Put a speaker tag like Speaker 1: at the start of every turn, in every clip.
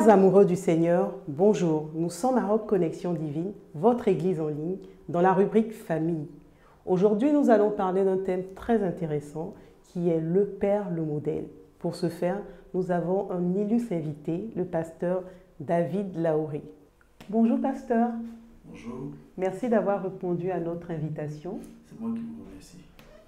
Speaker 1: Chers amoureux du Seigneur, bonjour. Nous sommes à Rock Connexion Divine, votre église en ligne, dans la rubrique Famille. Aujourd'hui, nous allons parler d'un thème très intéressant qui est le Père, le modèle. Pour ce faire, nous avons un illustre invité, le pasteur David Laoré. Bonjour pasteur.
Speaker 2: Bonjour.
Speaker 1: Merci d'avoir répondu à notre invitation.
Speaker 2: C'est moi qui vous remercie.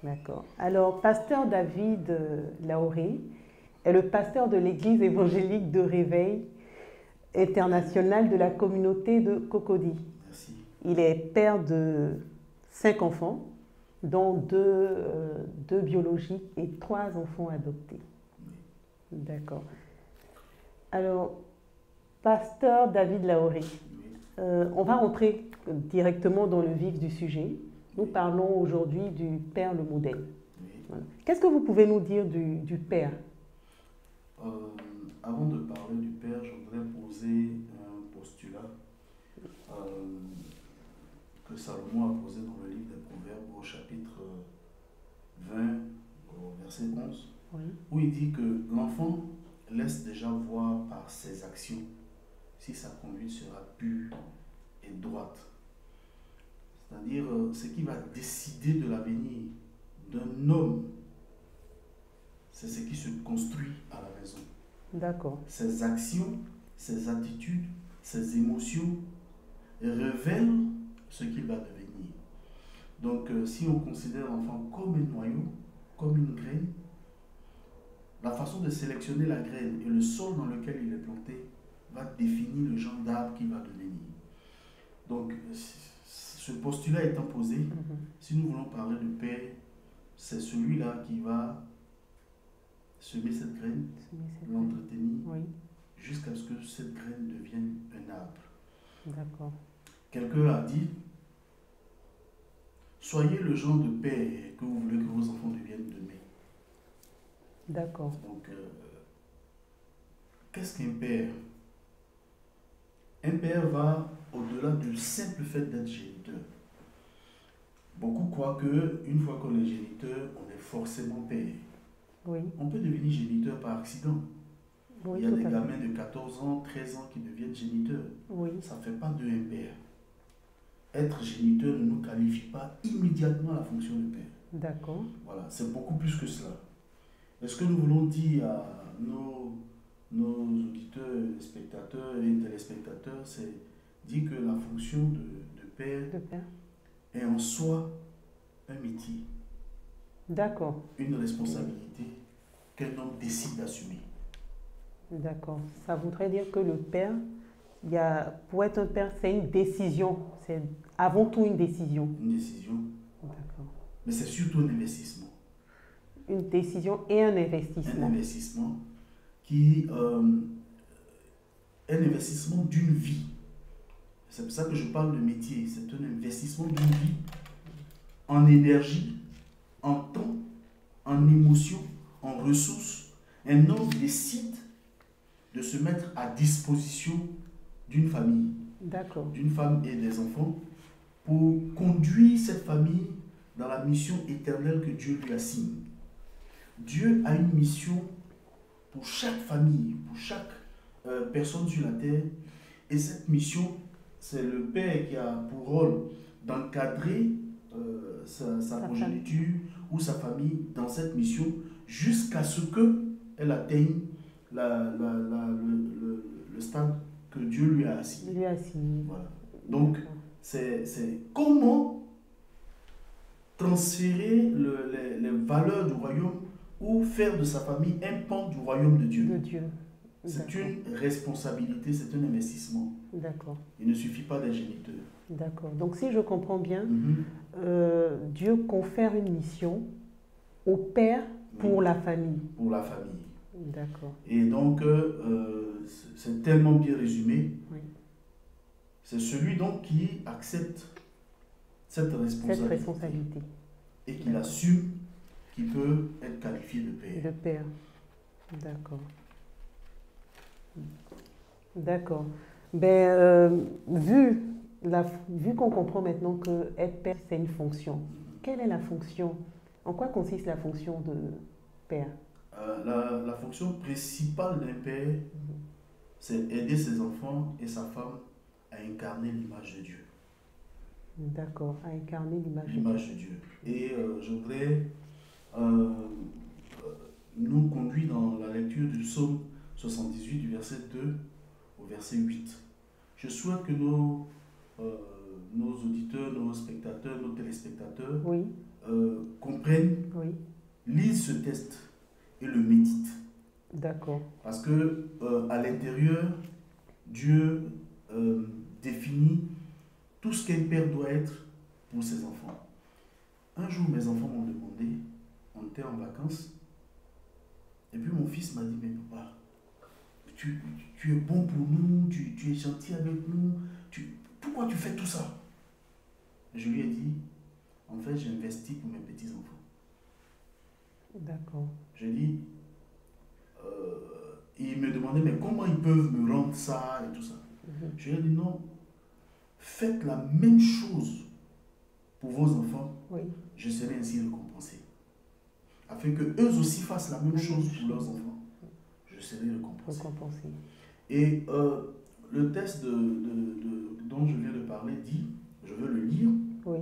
Speaker 1: D'accord. Alors, pasteur David Laoré est le pasteur de l'église évangélique de Réveil international de la communauté de Cocody.
Speaker 2: Merci.
Speaker 1: Il est père de 5 enfants, dont 2 biologiques et 3 enfants adoptés.
Speaker 2: Oui.
Speaker 1: D'accord. Alors, pasteur David Laoré,
Speaker 2: Oui.
Speaker 1: on va rentrer directement dans le vif du sujet. Nous parlons aujourd'hui du Père, le modèle.
Speaker 2: Oui.
Speaker 1: Voilà. Qu'est-ce que vous pouvez nous dire du Père?
Speaker 2: Avant de parler du Père, je voudrais poser un postulat que Salomon a posé dans le livre des Proverbes au chapitre 20, au verset 11,
Speaker 1: Oui.
Speaker 2: où il dit que l'enfant laisse déjà voir par ses actions si sa conduite sera pure et droite. C'est-à-dire ce qui va décider de l'avenir d'un homme, c'est ce qui se construit à la maison.
Speaker 1: D'accord.
Speaker 2: Ses actions, ses attitudes, ses émotions révèlent ce qu'il va devenir. Donc si on considère l'enfant comme un noyau, comme une graine, la façon de sélectionner la graine et le sol dans lequel il est planté va définir le genre d'arbre qu'il va devenir. Donc ce postulat étant posé, si nous voulons parler de Père, c'est celui-là qui va semer cette graine, l'entretenir,
Speaker 1: Oui.
Speaker 2: jusqu'à ce que cette graine devienne un arbre.
Speaker 1: D'accord.
Speaker 2: Quelqu'un a dit, soyez le genre de père que vous voulez que vos enfants deviennent demain.
Speaker 1: D'accord.
Speaker 2: Donc, qu'est-ce qu'un père? Un père va au-delà du simple fait d'être géniteur. Beaucoup croient qu'une fois qu'on est géniteur, on est forcément père.
Speaker 1: Oui.
Speaker 2: On peut devenir géniteur par accident.
Speaker 1: Oui,
Speaker 2: Il y a
Speaker 1: tout
Speaker 2: des
Speaker 1: à fait.
Speaker 2: gamins de 14 ans, 13 ans qui deviennent géniteurs.
Speaker 1: Oui.
Speaker 2: Ça ne fait pas d'eux un père. Être géniteur ne nous qualifie pas immédiatement à la fonction de père.
Speaker 1: D'accord.
Speaker 2: Voilà, c'est beaucoup plus que cela. Et ce que nous voulons dire à nos auditeurs, spectateurs et téléspectateurs, c'est dire que la fonction de père
Speaker 1: Le Père.
Speaker 2: est en soi un métier,
Speaker 1: D'accord.
Speaker 2: une responsabilité qu'un homme décide d'assumer.
Speaker 1: D'accord. Ça voudrait dire que le Père, pour être un père, c'est une décision. C'est avant tout une décision.
Speaker 2: Une décision,
Speaker 1: D'accord.
Speaker 2: mais c'est surtout un investissement.
Speaker 1: Une décision et un
Speaker 2: Un
Speaker 1: investissement.
Speaker 2: investissement qui est un investissement d'une vie. C'est pour ça que je parle de métier. C'est un investissement d'une vie en énergie, en temps, en émotion, en ressources. Un homme décide de se mettre à disposition d'une famille,
Speaker 1: D'accord.
Speaker 2: d'une femme et des enfants pour conduire cette famille dans la mission éternelle que Dieu lui assigne. Dieu a une mission pour chaque famille, pour chaque personne sur la terre. Et cette mission, c'est le Père qui a pour rôle d'encadrer sa progéniture ou sa famille dans cette mission jusqu'à ce qu'elle atteigne le stade que Dieu lui a assigné.
Speaker 1: Lui assigné.
Speaker 2: Voilà. Donc, c'est comment transférer les valeurs du royaume ou faire de sa famille un pan du royaume de Dieu.
Speaker 1: De Dieu.
Speaker 2: C'est
Speaker 1: D'accord.
Speaker 2: une responsabilité, c'est un investissement.
Speaker 1: D'accord.
Speaker 2: Il ne suffit pas d'être géniteur.
Speaker 1: D'accord. Donc si je comprends bien,
Speaker 2: Mhm.
Speaker 1: Dieu confère une mission au Père pour
Speaker 2: Oui,
Speaker 1: la famille.
Speaker 2: pour la famille.
Speaker 1: D'accord.
Speaker 2: Et donc, c'est tellement bien résumé.
Speaker 1: Oui.
Speaker 2: C'est celui donc qui accepte cette responsabilité,
Speaker 1: Cette responsabilité
Speaker 2: et qui l'assume, qui peut être qualifié de père.
Speaker 1: de Père. D'accord. D'accord. Ben, vu qu'on comprend maintenant que être père, c'est une fonction, quelle est la fonction? En quoi consiste la fonction de père?
Speaker 2: La fonction principale d'un père, c'est aider ses enfants et sa femme à incarner l'image de Dieu.
Speaker 1: D'accord, à incarner l'image de Dieu.
Speaker 2: L'image de Dieu. Et je voudrais euh, nous conduire dans la lecture du psaume 78, du verset 2 au verset 8. Je souhaite que nos auditeurs, nos spectateurs, nos téléspectateurs
Speaker 1: Oui,
Speaker 2: comprennent,
Speaker 1: oui,
Speaker 2: lisent ce texte et le méditent.
Speaker 1: d'accord.
Speaker 2: Parce que à l'intérieur, Dieu définit tout ce qu'un père doit être pour ses enfants. Un jour, mes enfants m'ont demandé, on était en vacances, et puis mon fils m'a dit, mais papa, tu es bon pour nous, tu es gentil avec nous, pourquoi tu fais tout ça? Je lui ai dit, en fait, j'investis pour mes petits-enfants.
Speaker 1: D'accord.
Speaker 2: J'ai dit, il me demandait, mais comment ils peuvent me rendre ça et tout ça? Je lui ai dit, non, faites la même chose pour vos enfants,
Speaker 1: Oui,
Speaker 2: je serai ainsi récompensé. Afin que eux aussi fassent la même chose pour leurs enfants, je serai récompensé.
Speaker 1: récompensé.
Speaker 2: Et le texte dont je viens de parler dit, je veux le lire,
Speaker 1: Oui,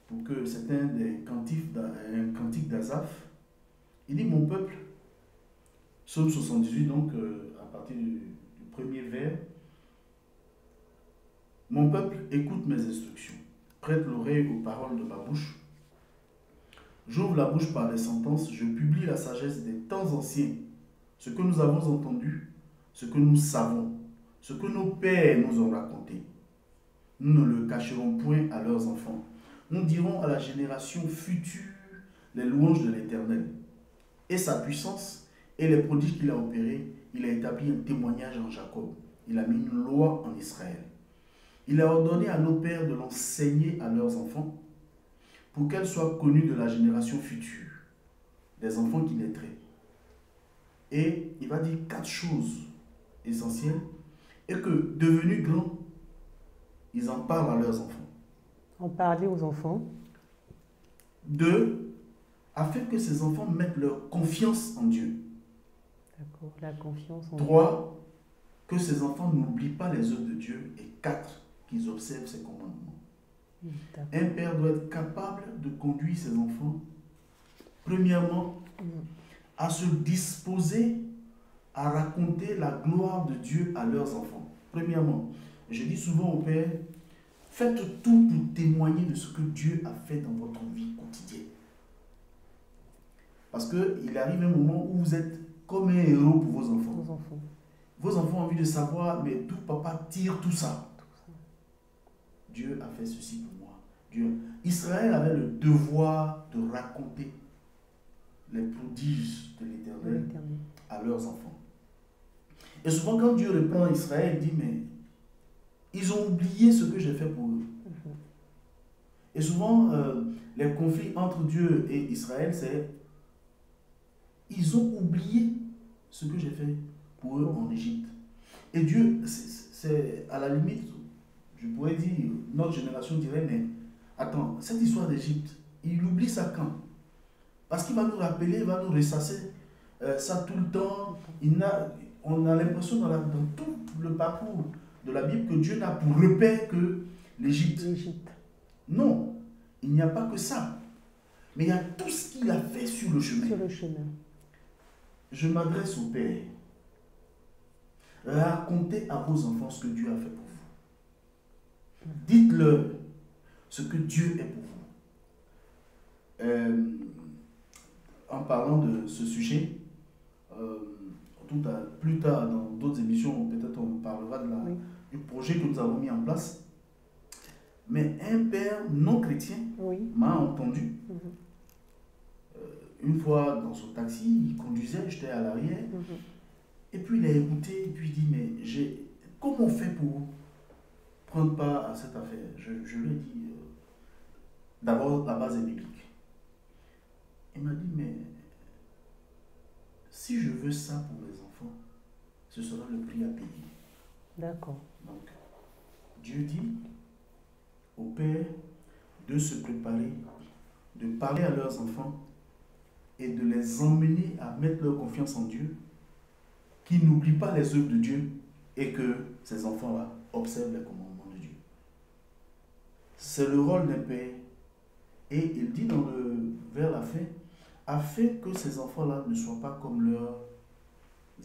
Speaker 2: pour que c'est un cantique d'Asaph. Il dit, mon peuple, psaume 78, donc à partir du premier vers, mon peuple, écoute mes instructions, prête l'oreille aux paroles de ma bouche. J'ouvre la bouche par des sentences, je publie la sagesse des temps anciens, ce que nous avons entendu, ce que nous savons, ce que nos pères nous ont raconté. Nous ne le cacherons point à leurs enfants. Nous dirons à la génération future les louanges de l'Éternel et sa puissance et les prodiges qu'il a opérés. Il a établi un témoignage en Jacob. Il a mis une loi en Israël. Il a ordonné à nos pères de l'enseigner à leurs enfants pour qu'elle soit connue de la génération future, des enfants qui naîtraient. Et il va dire 4 choses essentielles et que, devenus grands, ils en parlent à leurs enfants.
Speaker 1: en parler aux enfants.
Speaker 2: 2, afin que ces enfants mettent leur confiance en Dieu.
Speaker 1: D'accord, la confiance en Dieu.
Speaker 2: 3, que ces enfants n'oublient pas les œuvres de Dieu. Et 4, qu'ils observent ses commandements.
Speaker 1: D'accord.
Speaker 2: Un père doit être capable de conduire ses enfants, premièrement, à se disposer à raconter la gloire de Dieu à leurs enfants. Premièrement, je dis souvent au père, faites tout pour témoigner de ce que Dieu a fait dans votre vie quotidienne. Parce qu'il arrive un moment où vous êtes comme un héros pour vos enfants.
Speaker 1: Aux enfants.
Speaker 2: Vos enfants ont envie de savoir, mais d'où papa tire tout ça? Dieu a fait ceci pour moi. Israël avait le devoir de raconter les prodiges de l'Éternel à leurs enfants. Et souvent quand Dieu reprend Israël, il dit, mais ils ont oublié ce que j'ai fait pour eux. Et souvent, les conflits entre Dieu et Israël, c'est ils ont oublié ce que j'ai fait pour eux en Égypte. Et Dieu, c'est à la limite, je pourrais dire, notre génération dirait, mais attends, cette histoire d'Égypte, il oublie ça quand? Parce qu'il va nous rappeler, il va nous ressasser ça tout le temps. On a l'impression dans tout le parcours de la Bible que Dieu n'a pour repère que l'Égypte. Non, il n'y a pas que ça. Mais il y a tout ce qu'il a fait sur le chemin.
Speaker 1: Sur le chemin.
Speaker 2: Je m'adresse au Père. Racontez à vos enfants ce que Dieu a fait pour vous. Dites-leur ce que Dieu est pour vous. En parlant de ce sujet, plus tard dans d'autres émissions, peut-être on parlera du projet que nous avons mis en place. Mais un père non chrétien m'a entendu. Une fois dans son taxi, il conduisait, j'étais à l'arrière. Et puis il a écouté, et puis il dit, mais comment on fait pour prendre part à cette affaire? Je lui ai dit, d'abord, la base est biblique. Il m'a dit, mais si je veux ça pour mes enfants, ce sera le prix à payer.
Speaker 1: D'accord.
Speaker 2: Donc, Dieu dit aux pères de se préparer, de parler à leurs enfants et de les emmener à mettre leur confiance en Dieu qui n'oublie pas les œuvres de Dieu et que ces enfants-là observent les commandements de Dieu. C'est le rôle d'un père. Et il dit vers la fin, afin que ces enfants-là ne soient pas comme leurs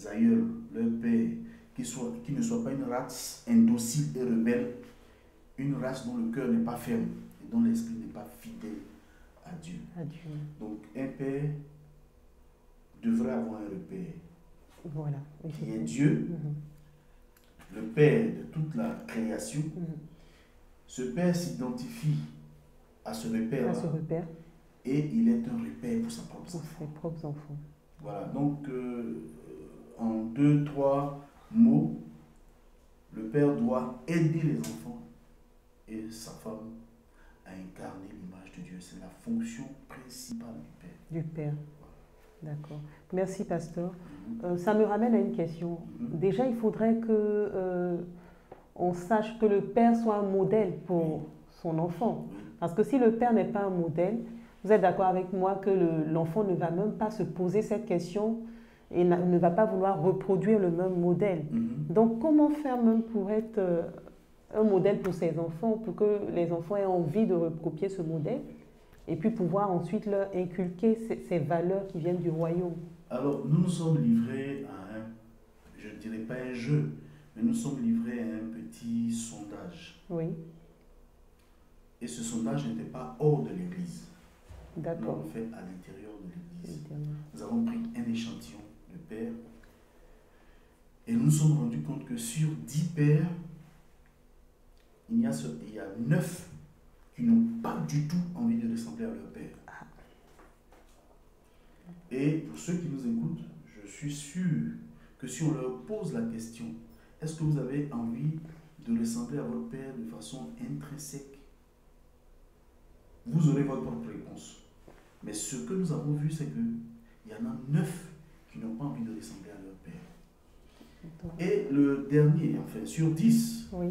Speaker 2: aïeuls, leur père, qui ne soient pas une race indocile et rebelle, une race dont le cœur n'est pas ferme et dont l'esprit n'est pas fidèle à Dieu. Donc un père devrait avoir un repère,
Speaker 1: voilà,
Speaker 2: qui est Dieu, le père de toute la création. Ce père s'identifie à ce repère, et il est un repère pour ses propres enfants. Voilà, donc en 2, 3 mots, le père doit aider les enfants et sa femme à incarner l'image de Dieu. C'est la fonction principale du père.
Speaker 1: D'accord. Merci, pasteur. Ça me ramène à une question. Déjà, il faudrait que on sache que le père soit un modèle pour son enfant. Parce que si le père n'est pas un modèle, vous êtes d'accord avec moi que l'enfant ne va même pas se poser cette question et ne va pas vouloir reproduire le même modèle. Donc, comment faire même pour être un modèle pour ses enfants, pour que les enfants aient envie de recopier ce modèle et puis pouvoir ensuite leur inculquer ces valeurs qui viennent du royaume?
Speaker 2: Alors, nous nous sommes livrés à je ne dirais pas un jeu, mais nous sommes livrés à un petit sondage.
Speaker 1: Oui.
Speaker 2: Et ce sondage n'était pas hors de l'Église.
Speaker 1: D'accord.
Speaker 2: Nous l'avons fait à l'intérieur de l'Église. Nous avons pris un échantillon de pères et nous nous sommes rendus compte que sur 10 pères, il y a 9 qui n'ont pas du tout envie de ressembler à leur père. Et pour ceux qui nous écoutent, je suis sûr que si on leur pose la question, est-ce que vous avez envie de ressembler à votre père de façon intrinsèque, vous aurez votre propre réponse. Mais ce que nous avons vu, c'est qu'il y en a 9 qui n'ont pas envie de ressembler à leur père. Et le dernier, enfin sur 10,
Speaker 1: oui.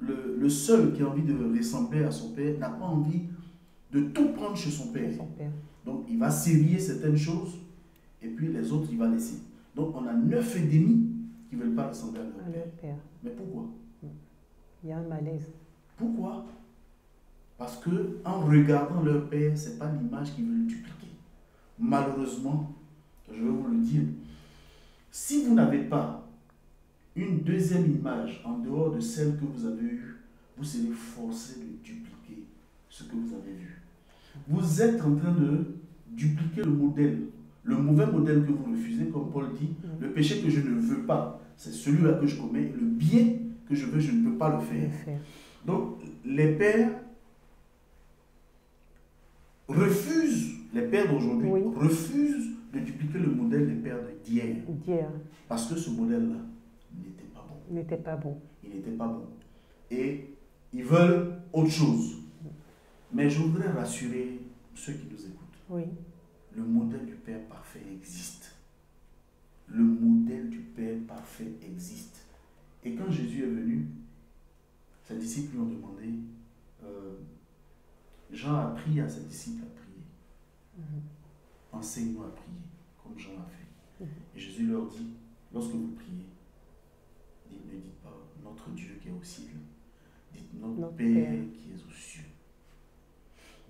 Speaker 2: le seul qui a envie de ressembler à son père n'a pas envie de tout prendre chez son père. Donc il va serrer certaines choses et puis les autres il va laisser. Donc on a 9,5 qui ne veulent pas ressembler à leur père. Mais pourquoi?
Speaker 1: Il y a un malaise.
Speaker 2: Pourquoi? Parce que en regardant leur père, ce n'est pas l'image qu'ils veulent dupliquer. Malheureusement, je vais vous le dire, si vous n'avez pas une deuxième image en dehors de celle que vous avez eue, vous serez forcé de dupliquer ce que vous avez vu. Vous êtes en train de dupliquer le modèle, le mauvais modèle que vous refusez, comme Paul dit, le péché que je ne veux pas, c'est celui-là que je commets, le bien que je veux, je ne peux pas le faire. Donc, les pères refusent, les pères d'aujourd'hui refusent de dupliquer le modèle des pères d'hier. Parce que ce modèle-là n'était pas bon. Il n'était pas bon. Et ils veulent autre chose. Mais je voudrais rassurer ceux qui nous écoutent. Le modèle du Père parfait existe. Le modèle du Père parfait existe. Et quand Jésus est venu, ses disciples lui ont demandé, Jean a appris à ses disciples à prier. Enseigne-nous à prier, comme Jean l'a fait. Et Jésus leur dit, lorsque vous priez, ne dites pas notre Dieu qui est au ciel, dites notre Père qui est aux cieux.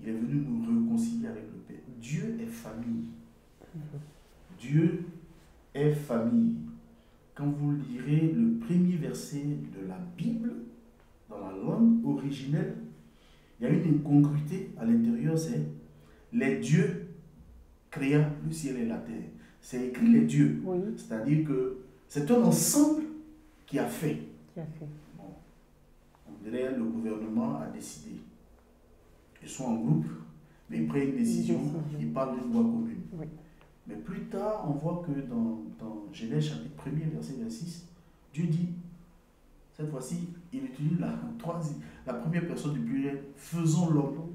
Speaker 2: Il est venu nous réconcilier avec le Père. Dieu est famille. Dieu est famille. Quand vous lirez le premier verset de la Bible, dans la langue originelle, il y a une incongruité à l'intérieur, c'est les dieux créa le ciel et la terre. C'est écrit les dieux. C'est-à-dire que c'est un ensemble qui a fait. Bon, on dirait le gouvernement a décidé. Ils sont en groupe, mais ils prennent une décision, ils parlent d'une voix commune. Mais plus tard, on voit que dans Genèse chapitre 1er, verset 26, Dieu dit, cette fois-ci, il utilise la première personne du pluriel, faisons l'homme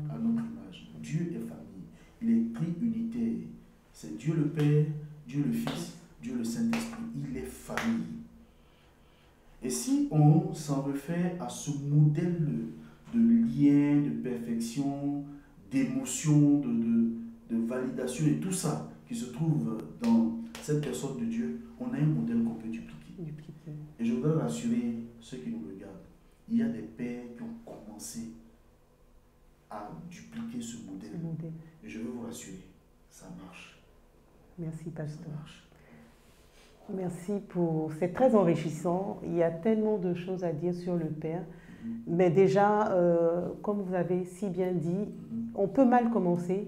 Speaker 2: à notre image. Dieu est famille, il est triunitaire. C'est Dieu le Père, Dieu le Fils, Dieu le Saint-Esprit, il est famille. Et si on s'en refait à ce modèle de lien, de perfection, d'émotion, de validation et tout ça qui se trouve dans cette personne de Dieu, on a un modèle qu'on peut dupliquer. Et je voudrais rassurer ceux qui nous regardent. Il y a des pères qui ont commencé à dupliquer ce modèle. Et je veux vous rassurer, ça marche.
Speaker 1: Merci, pasteur.
Speaker 2: Ça marche.
Speaker 1: Merci pour... C'est très enrichissant. Il y a tellement de choses à dire sur le Père. Mais déjà, comme vous avez si bien dit, on peut mal commencer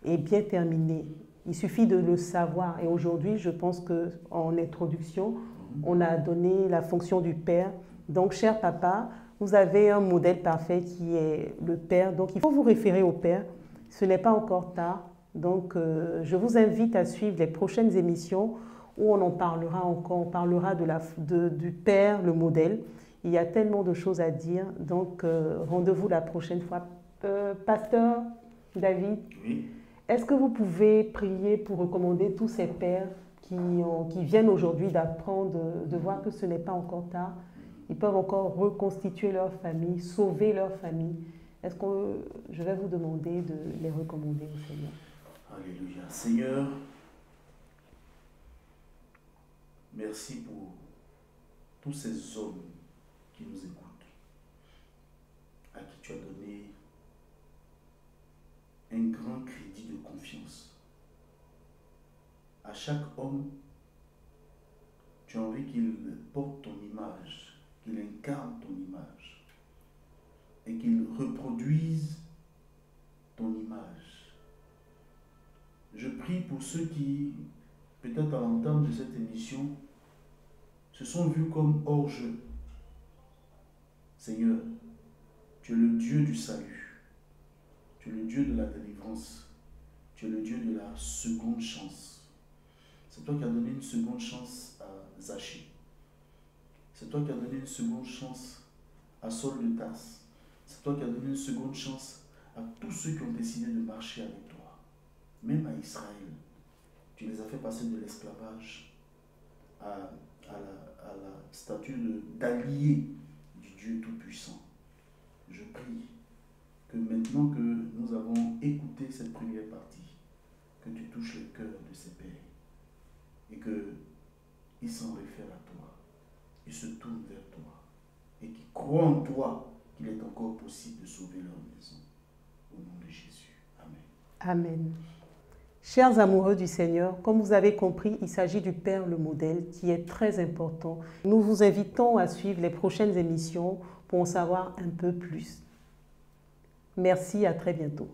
Speaker 1: et bien terminer. Il suffit de le savoir. Et aujourd'hui, je pense qu'en introduction, on a donné la fonction du Père. Donc, cher papa, vous avez un modèle parfait qui est le Père. Donc, il faut vous référer au Père. Ce n'est pas encore tard. Donc, je vous invite à suivre les prochaines émissions où on en parlera encore. On parlera du Père, le modèle. Il y a tellement de choses à dire. Donc, rendez-vous la prochaine fois. Pasteur David,
Speaker 2: oui.
Speaker 1: Est-ce que vous pouvez prier pour recommander tous ces pères qui viennent aujourd'hui d'apprendre, de voir que ce n'est pas encore tard? Ils peuvent encore reconstituer leur famille, sauver leur famille. Est-ce que je vais vous demander de les recommander au Seigneur?
Speaker 2: Alléluia. Seigneur, merci pour tous ces hommes qui nous écoutent, à qui tu as donné un grand crédit de confiance. À chaque homme, tu as envie qu'il porte ton image, qu'il incarne ton image et qu'il reproduise ton image. Je prie pour ceux qui, peut-être à l'entente de cette émission, se sont vus comme hors jeu. Seigneur, tu es le Dieu du salut. Tu es le Dieu de la délivrance. Tu es le Dieu de la seconde chance. C'est toi qui as donné une seconde chance à Zachée. C'est toi qui as donné une seconde chance à Saul de Tarse. C'est toi qui as donné une seconde chance à tous ceux qui ont décidé de marcher avec toi. Même à Israël. Tu les as fait passer de l'esclavage à la statue d'allié du Dieu Tout-Puissant. Je prie que maintenant que nous avons écouté cette première partie, que tu touches le cœur de ces pères et qu'ils s'en réfèrent à toi, ils se tournent vers toi et qu'ils croient en toi qu'il est encore possible de sauver leur maison. Au nom de Jésus. Amen.
Speaker 1: Amen. Chers amoureux du Seigneur, comme vous avez compris, il s'agit du Père le modèle qui est très important. Nous vous invitons à suivre les prochaines émissions pour en savoir un peu plus. Merci, à très bientôt.